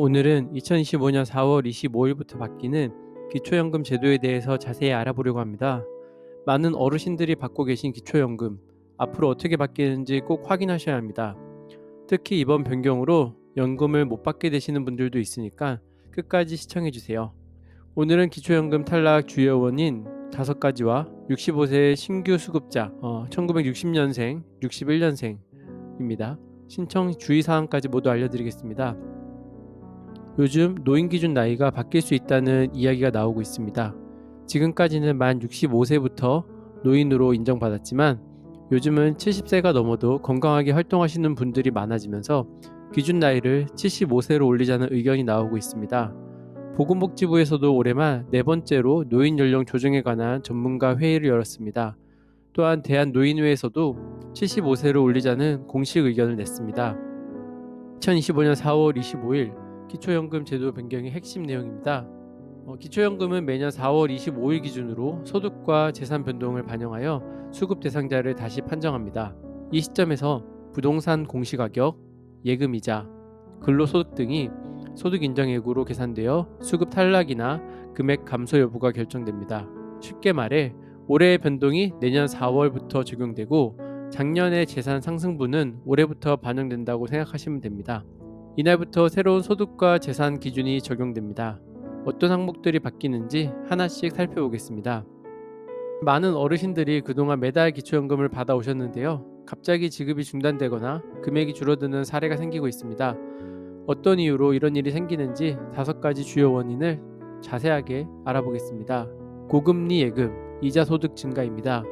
오늘은 2025년 4월 25일부터 바뀌는 기초연금 제도에 대해서 자세히 알아보려고 합니다. 많은 어르신들이 받고 계신 기초연금, 앞으로 어떻게 바뀌는지 꼭 확인하셔야 합니다. 특히 이번 변경으로 연금을 못 받게 되시는 분들도 있으니까 끝까지 시청해 주세요. 오늘은 기초연금 탈락 주요 원인 5가지와 65세 신규 수급자, 1960년생, 61년생입니다. 신청 주의사항까지 모두 알려드리겠습니다. 요즘 노인 기준 나이가 바뀔 수 있다는 이야기가 나오고 있습니다. 지금까지는 만 65세부터 노인으로 인정받았지만 요즘은 70세가 넘어도 건강하게 활동하시는 분들이 많아지면서 기준 나이를 75세로 올리자는 의견이 나오고 있습니다. 보건복지부에서도 올해 말 4번째로 노인 연령 조정에 관한 전문가 회의를 열었습니다. 또한 대한노인회에서도 75세로 올리자는 공식 의견을 냈습니다. 2025년 4월 25일 기초연금 제도 변경의 핵심 내용입니다. 기초연금은 매년 4월 25일 기준으로 소득과 재산 변동을 반영하여 수급 대상자를 다시 판정합니다. 이 시점에서 부동산 공시가격, 예금이자, 근로소득 등이 소득 인정액으로 계산되어 수급 탈락이나 금액 감소 여부가 결정됩니다. 쉽게 말해 올해의 변동이 내년 4월부터 적용되고 작년의 재산 상승분은 올해부터 반영된다고 생각하시면 됩니다. 이날부터 새로운 소득과 재산 기준이 적용됩니다. 어떤 항목들이 바뀌는지 하나씩 살펴보겠습니다. 많은 어르신들이 그동안 매달 기초연금을 받아오셨는데요. 갑자기 지급이 중단되거나 금액이 줄어드는 사례가 생기고 있습니다. 어떤 이유로 이런 일이 생기는지 5가지 주요 원인을 자세하게 알아보겠습니다. 고금리 예금, 이자 소득 증가입니다.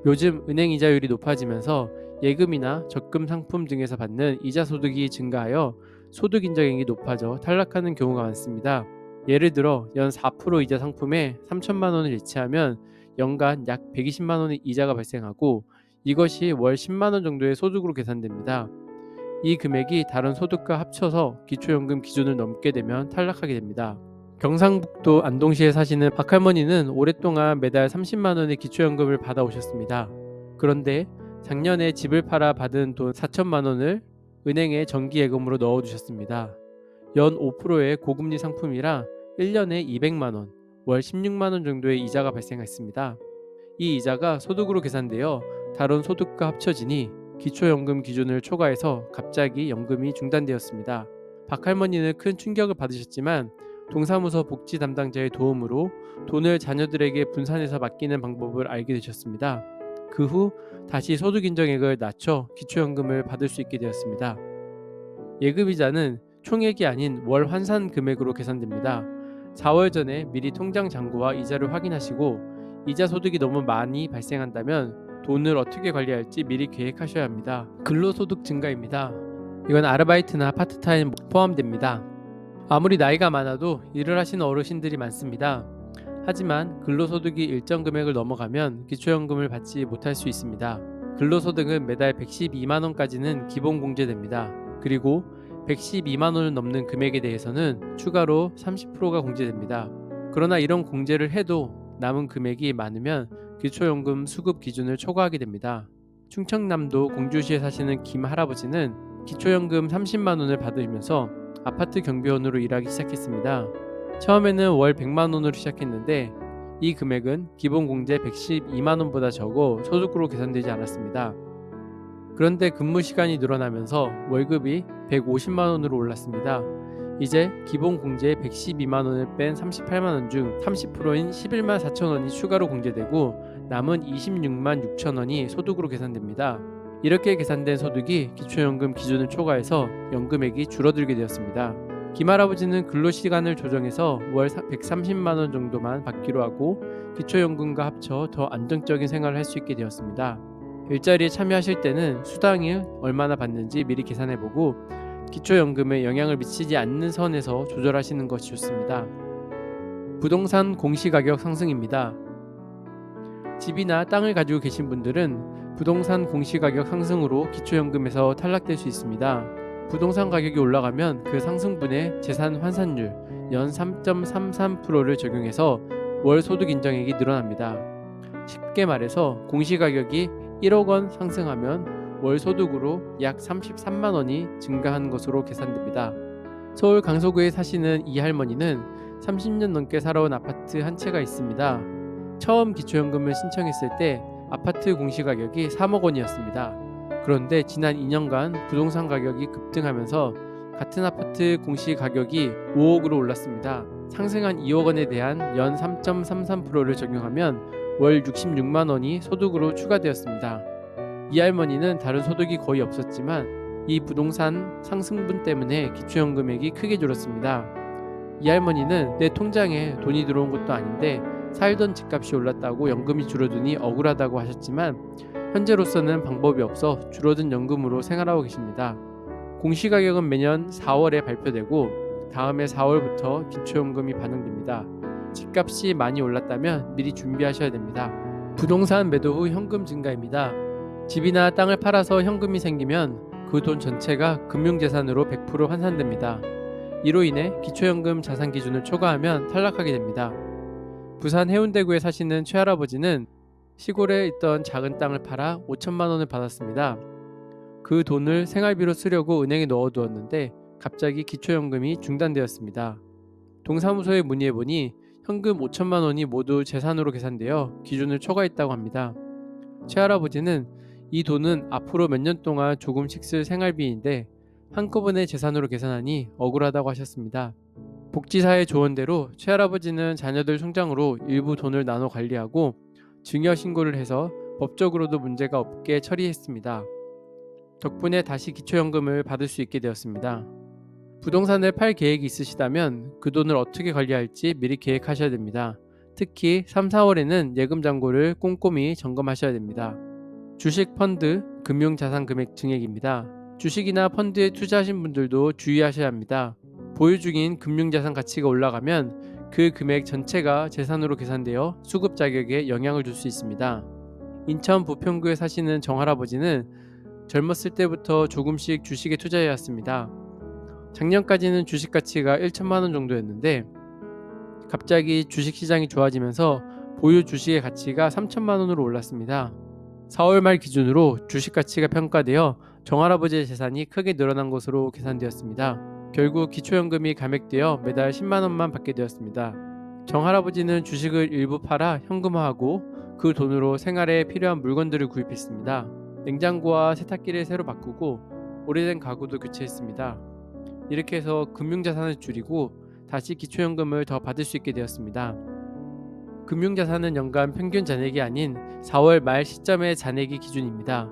요즘 은행 이자율이 높아지면서 예금이나 적금 상품 등에서 받는 이자 소득이 증가하여 소득 인정액이 높아져 탈락하는 경우가 많습니다. 예를 들어 연 4% 이자 상품에 3천만 원을 예치하면 연간 약 120만 원의 이자가 발생하고 이것이 월 10만 원 정도의 소득으로 계산됩니다. 이 금액이 다른 소득과 합쳐서 기초연금 기준을 넘게 되면 탈락하게 됩니다. 경상북도 안동시에 사시는 박할머니는 오랫동안 매달 30만 원의 기초연금을 받아오셨습니다. 그런데 작년에 집을 팔아 받은 돈 4천만 원을 은행에 정기예금으로 넣어두셨습니다. 연 5%의 고금리 상품이라 1년에 200만 원, 월 16만 원 정도의 이자가 발생했습니다. 이 이자가 소득으로 계산되어 다른 소득과 합쳐지니 기초연금 기준을 초과해서 갑자기 연금이 중단되었습니다. 박할머니는 큰 충격을 받으셨지만 동사무소 복지 담당자의 도움으로 돈을 자녀들에게 분산해서 맡기는 방법을 알게 되셨습니다. 그 후 다시 소득 인정액을 낮춰 기초연금을 받을 수 있게 되었습니다. 예금이자는 총액이 아닌 월 환산 금액으로 계산됩니다. 4월 전에 미리 통장 잔고와 이자를 확인하시고 이자 소득이 너무 많이 발생한다면 돈을 어떻게 관리할지 미리 계획하셔야 합니다. 근로소득 증가입니다. 이건 아르바이트나 파트타임 포함됩니다. 아무리 나이가 많아도 일을 하시는 어르신들이 많습니다. 하지만 근로소득이 일정 금액을 넘어가면 기초연금을 받지 못할 수 있습니다. 근로소득은 매달 112만 원까지는 기본 공제됩니다. 그리고 112만 원을 넘는 금액에 대해서는 추가로 30%가 공제됩니다. 그러나 이런 공제를 해도 남은 금액이 많으면 기초연금 수급 기준을 초과하게 됩니다. 충청남도 공주시에 사시는 김 할아버지는 기초연금 30만 원을 받으면서 아파트 경비원으로 일하기 시작했습니다. 처음에는 월 100만 원으로 시작했는데 이 금액은 기본 공제 112만 원보다 적어 소득으로 계산되지 않았습니다. 그런데 근무 시간이 늘어나면서 월급이 150만 원으로 올랐습니다. 이제 기본 공제 112만 원을 뺀 38만 원 중 30%인 11만 4천 원이 추가로 공제되고 남은 26만 6천 원이 소득으로 계산됩니다. 이렇게 계산된 소득이 기초연금 기준을 초과해서 연금액이 줄어들게 되었습니다. 김할아버지는 근로시간을 조정해서 월 130만 원 정도만 받기로 하고 기초연금과 합쳐 더 안정적인 생활을 할 수 있게 되었습니다. 일자리에 참여하실 때는 수당을 얼마나 받는지 미리 계산해보고 기초연금에 영향을 미치지 않는 선에서 조절하시는 것이 좋습니다. 부동산 공시가격 상승입니다. 집이나 땅을 가지고 계신 분들은 부동산 공시가격 상승으로 기초연금에서 탈락될 수 있습니다. 부동산 가격이 올라가면 그 상승분의 재산 환산율 연 3.33%를 적용해서 월 소득 인정액이 늘어납니다. 쉽게 말해서 공시가격이 1억 원 상승하면 월 소득으로 약 33만 원이 증가한 것으로 계산됩니다. 서울 강서구에 사시는 이 할머니는 30년 넘게 살아온 아파트 한 채가 있습니다. 처음 기초연금을 신청했을 때 아파트 공시가격이 3억 원이었습니다. 그런데 지난 2년간 부동산 가격이 급등하면서 같은 아파트 공시가격이 5억으로 올랐습니다. 상승한 2억 원에 대한 연 3.33%를 적용하면 월 66만 원이 소득으로 추가되었습니다. 이 할머니는 다른 소득이 거의 없었지만 이 부동산 상승분 때문에 기초연금액이 크게 줄었습니다. 이 할머니는 내 통장에 돈이 들어온 것도 아닌데 살던 집값이 올랐다고 연금이 줄어드니 억울하다고 하셨지만 현재로서는 방법이 없어 줄어든 연금으로 생활하고 계십니다. 공시가격은 매년 4월에 발표되고 다음해 4월부터 기초연금이 반영됩니다. 집값이 많이 올랐다면 미리 준비하셔야 됩니다. 부동산 매도 후 현금 증가입니다. 집이나 땅을 팔아서 현금이 생기면 그 돈 전체가 금융재산으로 100% 환산됩니다. 이로 인해 기초연금 자산 기준을 초과하면 탈락하게 됩니다. 부산 해운대구에 사시는 최할아버지는 시골에 있던 작은 땅을 팔아 5천만 원을 받았습니다. 그 돈을 생활비로 쓰려고 은행에 넣어두었는데 갑자기 기초연금이 중단되었습니다. 동사무소에 문의해보니 현금 5천만 원이 모두 재산으로 계산되어 기준을 초과했다고 합니다. 최할아버지는 이 돈은 앞으로 몇 년 동안 조금씩 쓸 생활비인데 한꺼번에 재산으로 계산하니 억울하다고 하셨습니다. 복지사의 조언대로 최할아버지는 자녀들 통장으로 일부 돈을 나눠 관리하고 증여 신고를 해서 법적으로도 문제가 없게 처리했습니다. 덕분에 다시 기초연금을 받을 수 있게 되었습니다. 부동산을 팔 계획이 있으시다면 그 돈을 어떻게 관리할지 미리 계획하셔야 됩니다. 특히 3, 4월에는 예금 잔고를 꼼꼼히 점검하셔야 됩니다. 주식, 펀드, 금융자산 금액 증액입니다. 주식이나 펀드에 투자하신 분들도 주의하셔야 합니다. 보유 중인 금융자산 가치가 올라가면 그 금액 전체가 재산으로 계산되어 수급 자격에 영향을 줄 수 있습니다. 인천 부평구에 사시는 정할아버지는 젊었을 때부터 조금씩 주식에 투자해왔습니다. 작년까지는 주식 가치가 1천만 원 정도였는데 갑자기 주식시장이 좋아지면서 보유 주식의 가치가 3천만 원으로 올랐습니다. 4월 말 기준으로 주식 가치가 평가되어 정할아버지의 재산이 크게 늘어난 것으로 계산되었습니다. 결국 기초연금이 감액되어 매달 10만 원만 받게 되었습니다. 정할아버지는 주식을 일부 팔아 현금화하고 그 돈으로 생활에 필요한 물건들을 구입했습니다. 냉장고와 세탁기를 새로 바꾸고 오래된 가구도 교체했습니다. 이렇게 해서 금융자산을 줄이고 다시 기초연금을 더 받을 수 있게 되었습니다. 금융자산은 연간 평균 잔액이 아닌 4월 말 시점의 잔액이 기준입니다.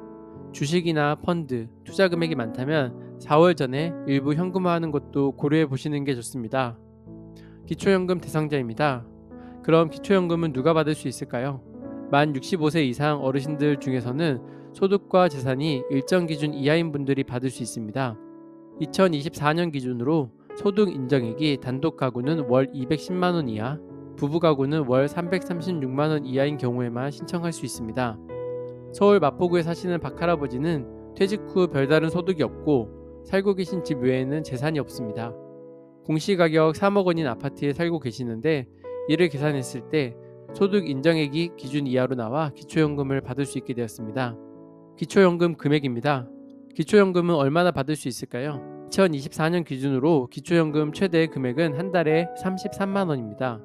주식이나 펀드, 투자 금액이 많다면 4월 전에 일부 현금화하는 것도 고려해 보시는 게 좋습니다. 기초연금 대상자입니다. 그럼 기초연금은 누가 받을 수 있을까요? 만 65세 이상 어르신들 중에서는 소득과 재산이 일정 기준 이하인 분들이 받을 수 있습니다. 2024년 기준으로 소득 인정액이 단독 가구는 월 210만 원 이하, 부부 가구는 월 336만 원 이하인 경우에만 신청할 수 있습니다. 서울 마포구에 사시는 박할아버지는 퇴직 후 별다른 소득이 없고 살고 계신 집 외에는 재산이 없습니다. 공시가격 3억 원인 아파트에 살고 계시는데 이를 계산했을 때 소득 인정액이 기준 이하로 나와 기초연금을 받을 수 있게 되었습니다. 기초연금 금액입니다. 기초연금은 얼마나 받을 수 있을까요? 2024년 기준으로 기초연금 최대 금액은 한 달에 33만 원입니다.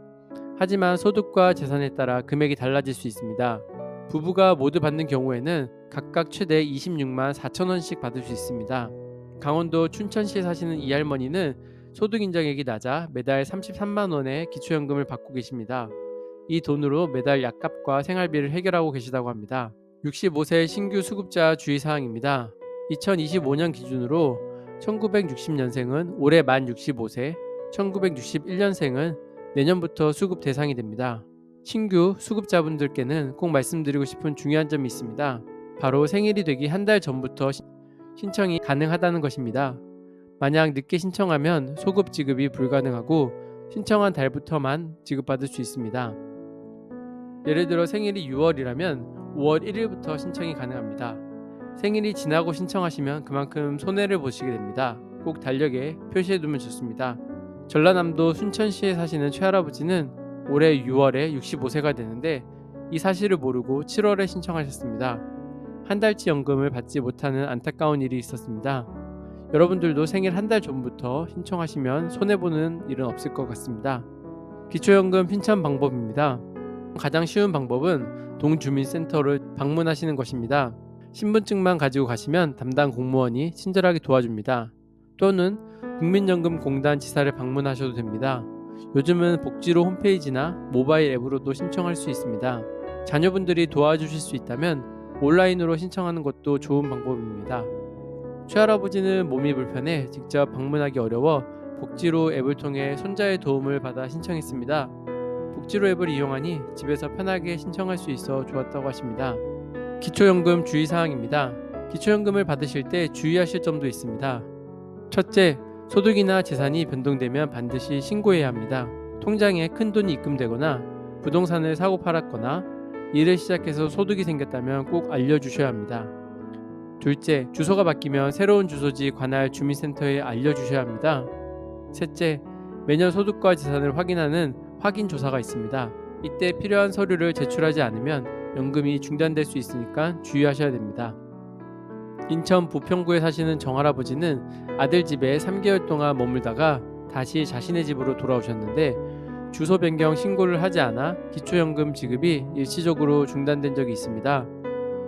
하지만 소득과 재산에 따라 금액이 달라질 수 있습니다. 부부가 모두 받는 경우에는 각각 최대 26만 4천 원씩 받을 수 있습니다. 강원도 춘천시에 사시는 이 할머니는 소득 인정액이 낮아 매달 33만 원의 기초연금을 받고 계십니다. 이 돈으로 매달 약값과 생활비를 해결하고 계시다고 합니다. 65세 신규 수급자 주의사항입니다. 2025년 기준으로 1960년생은 올해 만 65세, 1961년생은 내년부터 수급 대상이 됩니다. 신규 수급자분들께는 꼭 말씀드리고 싶은 중요한 점이 있습니다. 바로 생일이 되기 한 달 전부터 신청이 가능하다는 것입니다. 만약 늦게 신청하면 소급 지급이 불가능하고 신청한 달부터만 지급받을 수 있습니다. 예를 들어 생일이 6월이라면 5월 1일부터 신청이 가능합니다. 생일이 지나고 신청하시면 그만큼 손해를 보시게 됩니다. 꼭 달력에 표시해두면 좋습니다. 전라남도 순천시에 사시는 최할아버지는 올해 6월에 65세가 되는데 이 사실을 모르고 7월에 신청하셨습니다. 한 달치 연금을 받지 못하는 안타까운 일이 있었습니다. 여러분들도 생일 한 달 전부터 신청하시면 손해보는 일은 없을 것 같습니다. 기초연금 신청 방법입니다. 가장 쉬운 방법은 동주민센터를 방문하시는 것입니다. 신분증만 가지고 가시면 담당 공무원이 친절하게 도와줍니다. 또는 국민연금공단 지사를 방문하셔도 됩니다. 요즘은 복지로 홈페이지나 모바일 앱으로도 신청할 수 있습니다. 자녀분들이 도와주실 수 있다면 온라인으로 신청하는 것도 좋은 방법입니다. 최할아버지는 몸이 불편해 직접 방문하기 어려워 복지로 앱을 통해 손자의 도움을 받아 신청했습니다. 복지로 앱을 이용하니 집에서 편하게 신청할 수 있어 좋았다고 하십니다. 기초연금 주의사항입니다. 기초연금을 받으실 때 주의하실 점도 있습니다. 첫째, 소득이나 재산이 변동되면 반드시 신고해야 합니다. 통장에 큰 돈이 입금되거나 부동산을 사고 팔았거나 일을 시작해서 소득이 생겼다면 꼭 알려주셔야 합니다. 둘째, 주소가 바뀌면 새로운 주소지 관할 주민센터에 알려주셔야 합니다. 셋째, 매년 소득과 재산을 확인하는 확인조사가 있습니다. 이때 필요한 서류를 제출하지 않으면 연금이 중단될 수 있으니까 주의하셔야 됩니다. 인천 부평구에 사시는 정할아버지는 아들 집에 3개월 동안 머물다가 다시 자신의 집으로 돌아오셨는데 주소 변경 신고를 하지 않아 기초연금 지급이 일시적으로 중단된 적이 있습니다.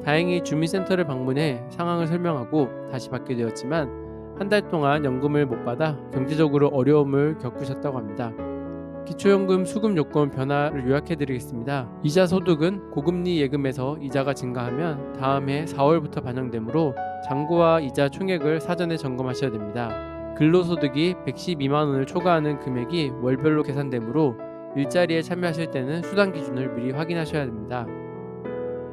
다행히 주민센터를 방문해 상황을 설명하고 다시 받게 되었지만 한 달 동안 연금을 못 받아 경제적으로 어려움을 겪으셨다고 합니다. 기초연금 수급 요건 변화를 요약해드리겠습니다. 이자 소득은 고금리 예금에서 이자가 증가하면 다음 해 4월부터 반영되므로 잔고와 이자 총액을 사전에 점검하셔야 됩니다. 근로소득이 112만 원을 초과하는 금액이 월별로 계산되므로 일자리에 참여하실 때는 수당 기준을 미리 확인하셔야 됩니다.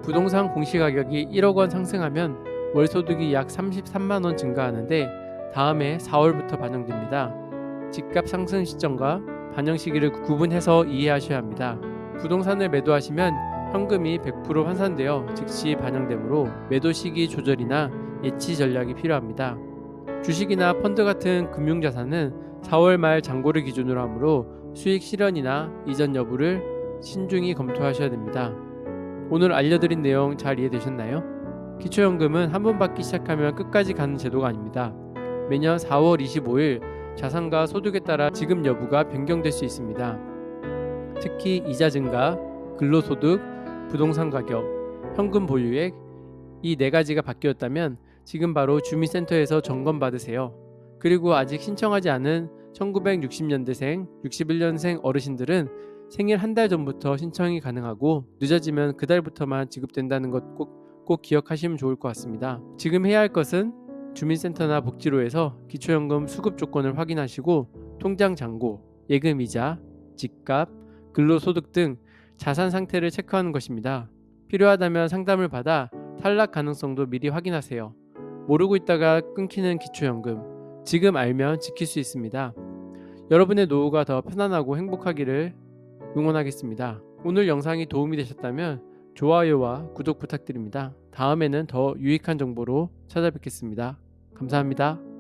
부동산 공시가격이 1억 원 상승하면 월소득이 약 33만 원 증가하는데 다음 해 4월부터 반영됩니다. 집값 상승 시점과 반영 시기를 구분해서 이해하셔야 합니다. 부동산을 매도하시면 현금이 100% 환산되어 즉시 반영되므로 매도 시기 조절이나 예치 전략이 필요합니다. 주식이나 펀드 같은 금융자산은 4월 말 잔고를 기준으로 하므로 수익 실현이나 이전 여부를 신중히 검토하셔야 됩니다. 오늘 알려드린 내용 잘 이해되셨나요? 기초연금은 한 번 받기 시작하면 끝까지 가는 제도가 아닙니다. 매년 4월 25일 자산과 소득에 따라 지급 여부가 변경될 수 있습니다. 특히 이자 증가, 근로소득, 부동산 가격, 현금 보유액 이 네 가지가 바뀌었다면 지금 바로 주민센터에서 점검 받으세요. 그리고 아직 신청하지 않은 1960년대생, 61년생 어르신들은 생일 한 달 전부터 신청이 가능하고 늦어지면 그달부터만 지급된다는 것 꼭 기억하시면 좋을 것 같습니다. 지금 해야 할 것은 주민센터나 복지로에서 기초연금 수급 조건을 확인하시고 통장 잔고, 예금이자, 집값, 근로소득 등 자산 상태를 체크하는 것입니다. 필요하다면 상담을 받아 탈락 가능성도 미리 확인하세요. 모르고 있다가 끊기는 기초연금, 지금 알면 지킬 수 있습니다. 여러분의 노후가 더 편안하고 행복하기를 응원하겠습니다. 오늘 영상이 도움이 되셨다면 좋아요와 구독 부탁드립니다. 다음에는 더 유익한 정보로 찾아뵙겠습니다. 감사합니다.